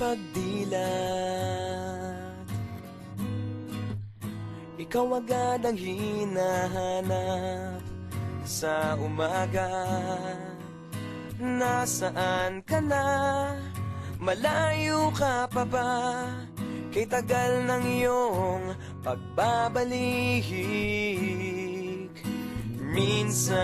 pagdilat. Ikaw agad ang hinahanap sa umaga. Nasaan ka na? Malayo ka pa ba? Kay tagal ng iyong pagbabalik. Minsan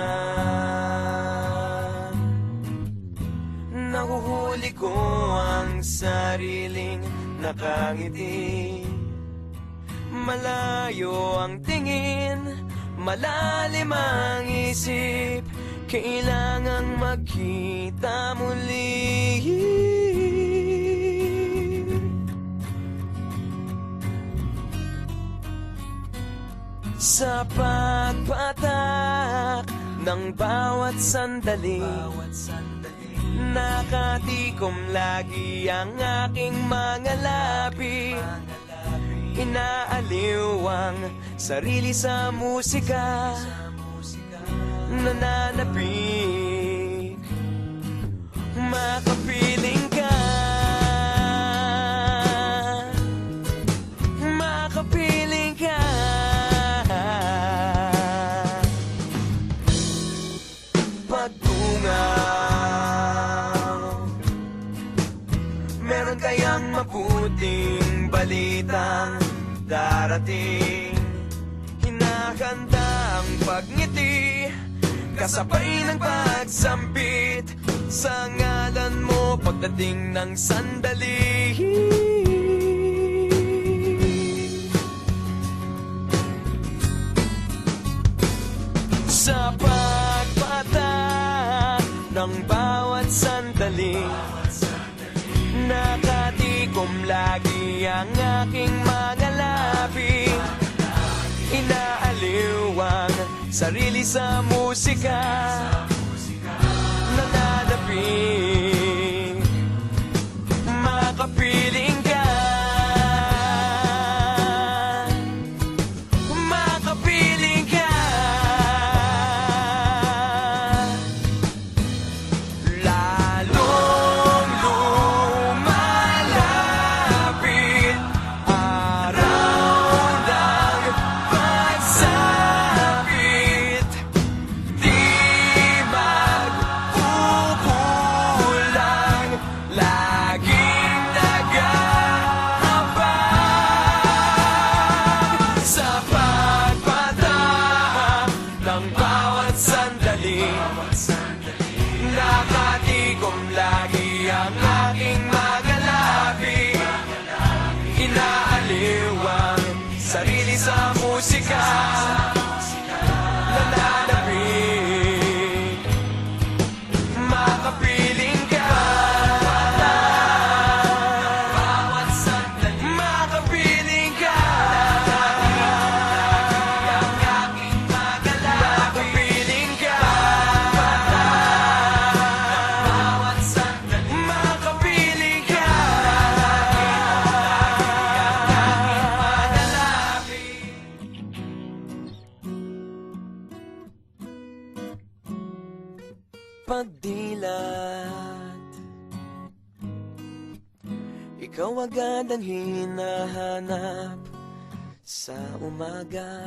nahuhuli ko ang sariling nakangiti. Malayo ang tingin, malalim ang isip. Kailangang magkita muli. Sa pagpatak ng bawat sandali, nakatikom lagi ang aking mga labi. Inaaliw ang sarili sa musika, nananabik, makapiling ka, makapiling ka. Pagtungaw, meron kayang mabuting balitang darating. Hinahanda ang pagngiti, kasabay ng pagsampit sa ngalan mo pagdating ng sandali. Sa pagpatak ng bawat sandali, nakatikom lagi ang aking mga labi. Inaaliw ang sarili sa musika, nananabik, makapiling ka, makapiling ka. Lalong lumalapit araw ng pagsapit, di magkukulang, laging nag-aabang. Sa pagpatak ng bawat sandali, nakatikom lagi ang aking mga labi. Inaaliw ang sarili sa musika, nananabik, makapiling ka, makapiling ka, makapiling ka, makapiling ka. Pagdilat, ikaw agad ang hinahanap sa umaga.